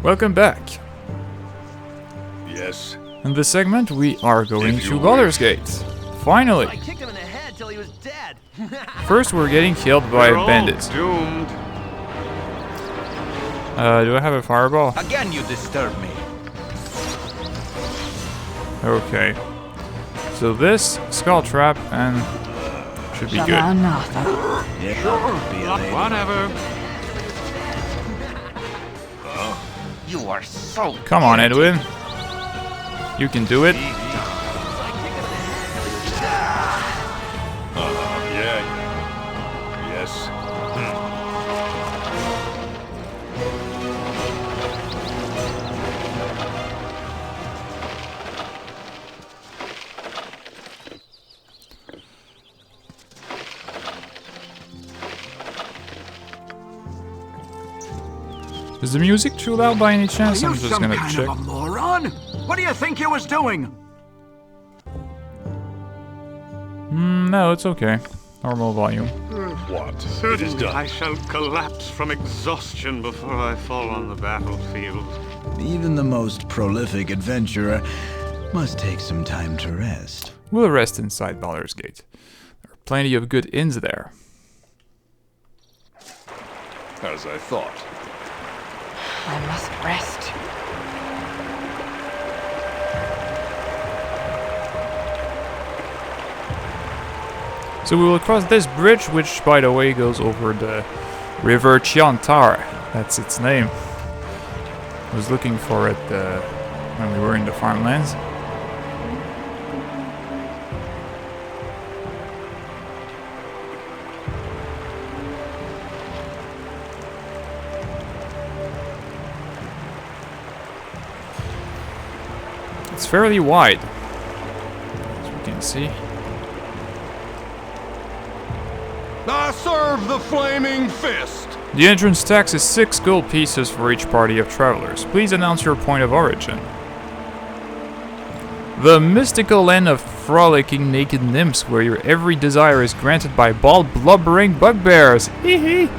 Welcome back. Yes. In this segment, we are going to Baldur's Gate. Finally! I kicked him in the head till he was dead. First, we're getting killed by a bandit. Doomed. Do I have a fireball? Again, you disturb me. Okay. So this, skull trap, and should be good. Whatever. You are so. Come on, Edwin. You can do it. Yeah. Yes. Is the music too loud by any chance? Are I'm you just some gonna kind check. of a moron? What do you think you was doing? No, it's okay. Normal volume. What? It is Certainly done. I shall collapse from exhaustion before I fall on the battlefield. Even the most prolific adventurer must take some time to rest. We'll rest inside Baldur's Gate. There are plenty of good inns there. As I thought. I must rest. So we will cross this bridge, which, by the way, goes over the River Chiantar. That's its name. I was looking for it when we were in the farmlands. It's fairly wide, as we can see. I serve the flaming fist. The entrance tax is 6 gold pieces for each party of travelers. Please announce your point of origin. The mystical land of frolicking naked nymphs, where your every desire is granted by bald blubbering bugbears. Hee hee.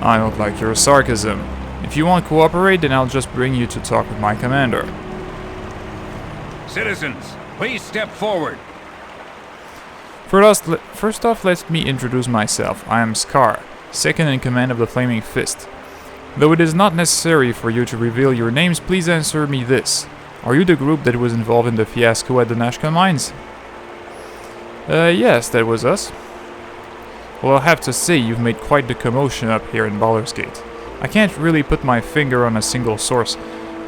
I don't like your sarcasm. If you won't cooperate, then I'll just bring you to talk with my commander. Citizens, please step forward. First off, let me introduce myself. I am Scar, second in command of the Flaming Fist. Though it is not necessary for you to reveal your names, please answer me this. Are you the group that was involved in the fiasco at the Nashka mines? Yes, that was us. Well, I'll have to say you've made quite the commotion up here in Baldur's Gate. I can't really put my finger on a single source,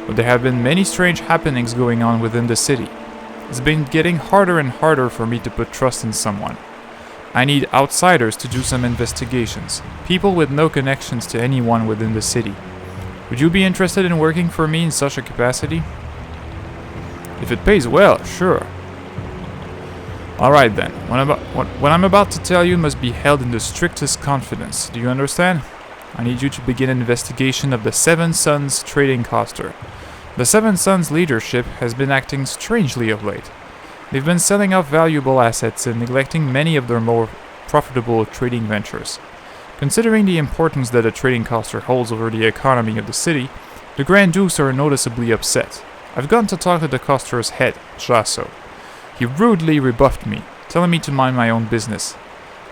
but there have been many strange happenings going on within the city. It's been getting harder and harder for me to put trust in someone. I need outsiders to do some investigations, people with no connections to anyone within the city. Would you be interested in working for me in such a capacity? If it pays well, sure. Alright then, what I'm about to tell you must be held in the strictest confidence. Do you understand? I need you to begin an investigation of the Seven Sons trading coster. The Seven Sons leadership has been acting strangely of late. They've been selling off valuable assets and neglecting many of their more profitable trading ventures. Considering the importance that a trading coster holds over the economy of the city, the Grand Dukes are noticeably upset. I've gone to talk to the coster's head, Jasso. He rudely rebuffed me, telling me to mind my own business.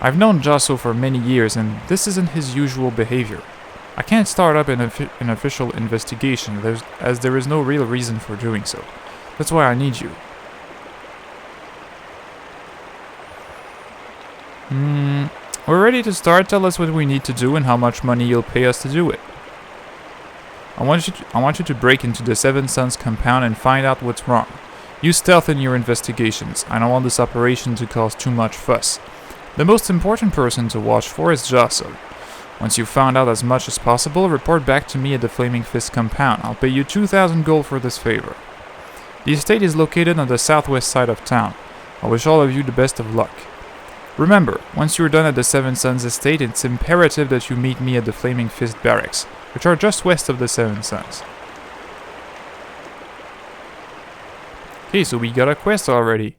I've known Jasso for many years, and this isn't his usual behavior. I can't start up an official investigation, as there is no real reason for doing so. That's why I need you. We're ready to start. Tell us what we need to do and how much money you'll pay us to do it. I want you to break into the Seven Sons compound and find out what's wrong. Use stealth in your investigations. I don't want this operation to cause too much fuss. The most important person to watch for is Jasso. Once you've found out as much as possible, report back to me at the Flaming Fist compound. I'll pay you 2,000 gold for this favor. The estate is located on the southwest side of town. I wish all of you the best of luck. Remember, once you're done at the Seven Sons estate, it's imperative that you meet me at the Flaming Fist barracks, which are just west of the Seven Sons. Okay, so we got a quest already,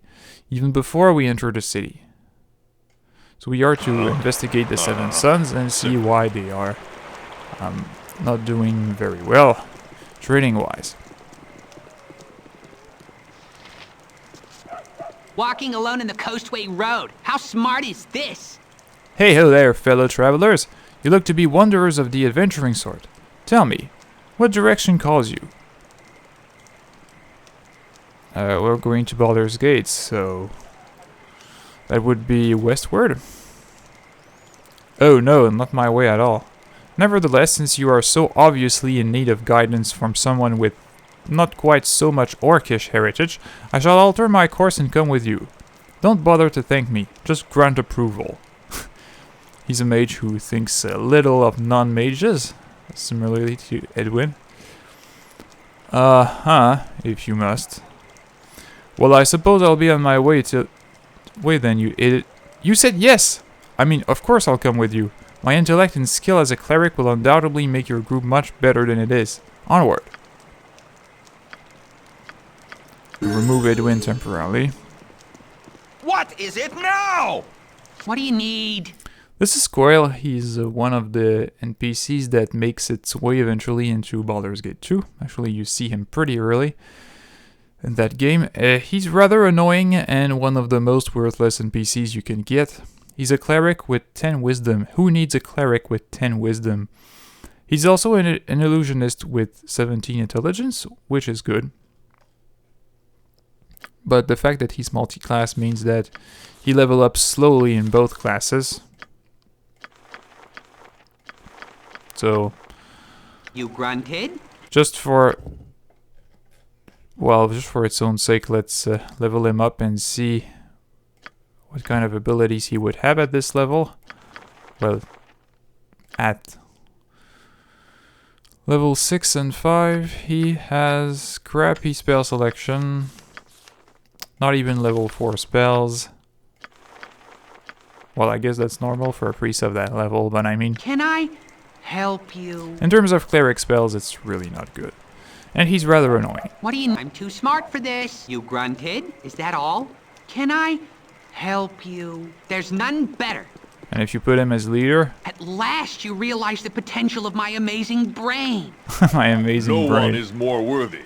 even before we enter the city. So we are to investigate the Seven Sons and see why they are not doing very well. trading-wise. Walking alone in the Coastway Road. How smart is this? Hey ho there, fellow travelers. You look to be wanderers of the adventuring sort. Tell me, what direction calls you? We're going to Baldur's Gate, so that would be westward. Oh no, not my way at all. Nevertheless, since you are so obviously in need of guidance from someone with not quite so much orcish heritage, I shall alter my course and come with you. Don't bother to thank me, just grant approval. He's a mage who thinks a little of non-mages, similarly to Edwin. If you must. Well, I suppose I'll be on my way to... Wait then, you idiot. You said yes! I mean, of course I'll come with you. My intellect and skill as a cleric will undoubtedly make your group much better than it is. Onward. We remove Edwin temporarily. What is it now? What do you need? This is Coil. He's one of the NPCs that makes its way eventually into Baldur's Gate 2. Actually, you see him pretty early in that game. He's rather annoying and one of the most worthless NPCs you can get. He's a cleric with 10 wisdom. Who needs a cleric with 10 wisdom? He's also an illusionist with 17 intelligence, which is good. But the fact that he's multi-class means that he level up slowly in both classes. So, You grunted? just for its own sake, let's level him up and see what kind of abilities he would have at this level. Well, at level 6 and 5, he has crappy spell selection. Not even level 4 spells. Well, I guess that's normal for a priest of that level, but I mean... Can I help you? in terms of cleric spells, it's really not good. And he's rather annoying. What do you... I'm too smart for this. You grunted? Is that all? Can I help you? There's none better. And if you put him as leader... At last you realize the potential of my amazing brain. my amazing No brain. one is more worthy.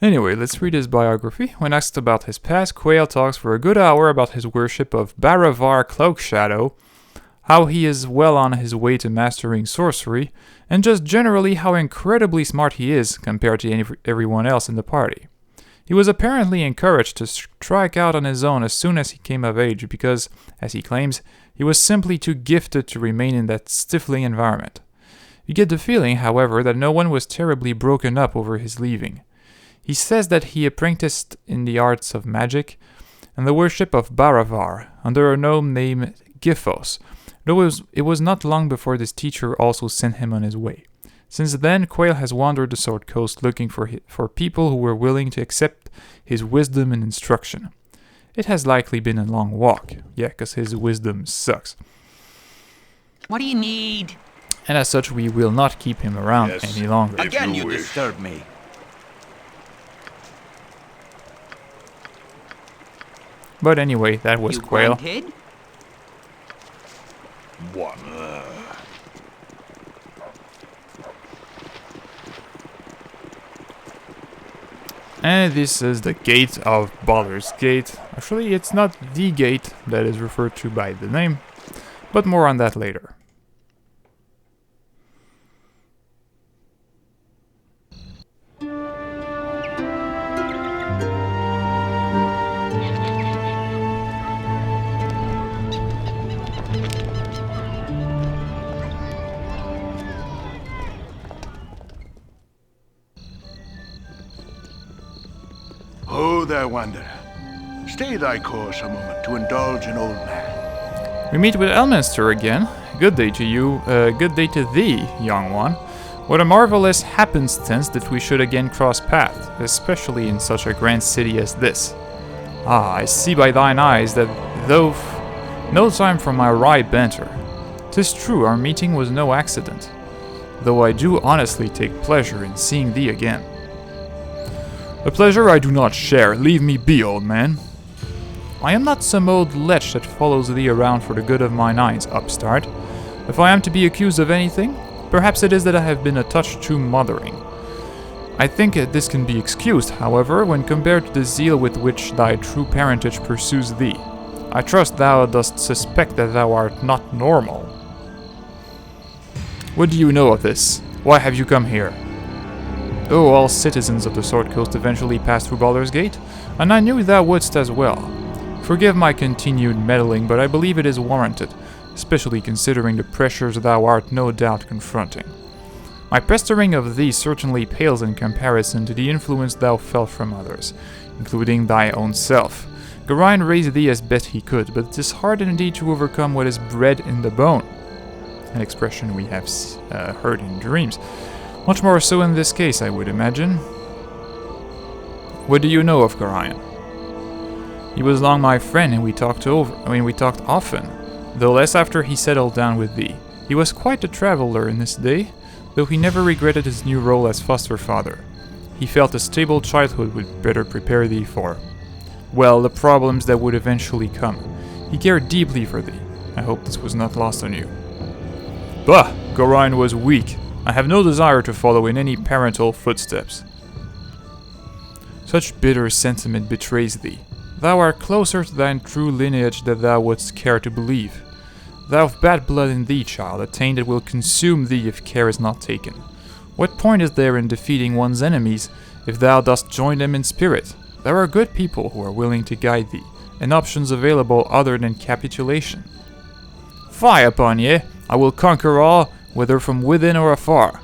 Anyway, let's read his biography. When asked about his past, Quail talks for a good hour about his worship of Baravar Cloakshadow, how he is well on his way to mastering sorcery, and just generally how incredibly smart he is compared to everyone else in the party. He was apparently encouraged to strike out on his own as soon as he came of age because, as he claims, he was simply too gifted to remain in that stifling environment. You get the feeling, however, that no one was terribly broken up over his leaving. He says that he apprenticed in the arts of magic and the worship of Baravar under a gnome named Gifos, though it was not long before this teacher also sent him on his way. Since then, Quail has wandered the Sword Coast looking for people who were willing to accept his wisdom and instruction. It has likely been a long walk, yeah, because his wisdom sucks. What do you need? And as such, we will not keep him around Yes. any longer. If Again, you you wish. disturb me. But anyway, that was You Quail. grunted? One. And this is the gate of Baldur's Gate. Actually, it's not the gate that is referred to by the name, but more on that later. Ho there, wanderer. Stay thy course a moment to indulge an old man. We meet with Elminster again. Good day to you, good day to thee, young one. What a marvelous happenstance that we should again cross paths, especially in such a grand city as this. Ah, I see by thine eyes that though no time for my wry banter. 'Tis true, our meeting was no accident, though I do honestly take pleasure in seeing thee again. A pleasure I do not share, leave me be, old man. I am not some old lech that follows thee around for the good of mine eyes, upstart. If I am to be accused of anything, Perhaps it is that I have been a touch too mothering. I think this can be excused, however, when compared to the zeal with which thy true parentage pursues thee. I trust thou dost suspect that thou art not normal. What do you know of this? Why have you come here? Oh, all citizens of the Sword Coast eventually pass through Baldur's Gate, and I knew thou wouldst as well. Forgive my continued meddling, but I believe it is warranted, especially considering the pressures thou art no doubt confronting. My pestering of thee certainly pales in comparison to the influence thou felt from others, including thy own self. Gorion raised thee as best he could, but it is hard indeed to overcome what is bred in the bone, an expression we have heard in dreams. Much more so in this case, I would imagine. What do you know of Gorion? He was long my friend, and we talked often, though less after he settled down with thee. He was quite a traveler in his day, though he never regretted his new role as foster father. He felt a stable childhood would better prepare thee for, well, the problems that would eventually come. He cared deeply for thee. I hope this was not lost on you. Bah! Gorion was weak. I have no desire to follow in any parental footsteps. Such bitter sentiment betrays thee. Thou art closer to thine true lineage than thou wouldst care to believe. Thou have bad blood in thee, child, a taint that will consume thee if care is not taken. What point is there in defeating one's enemies if thou dost join them in spirit? There are good people who are willing to guide thee, and options available other than capitulation. Fie upon ye! I will conquer all, whether from within or afar.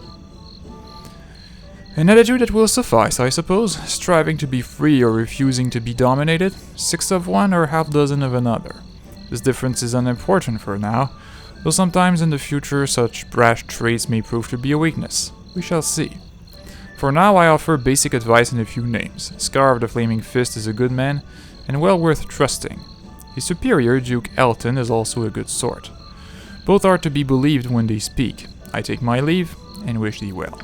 An attitude that will suffice, I suppose, striving to be free or refusing to be dominated, 6 of one or half dozen of another. This difference is unimportant for now, though sometimes in the future such brash traits may prove to be a weakness. We shall see. For now I offer basic advice in a few names. Scar of the Flaming Fist is a good man, and well worth trusting. His superior, Duke Elton, is also a good sort. Both are to be believed when they speak. I take my leave, and wish thee well.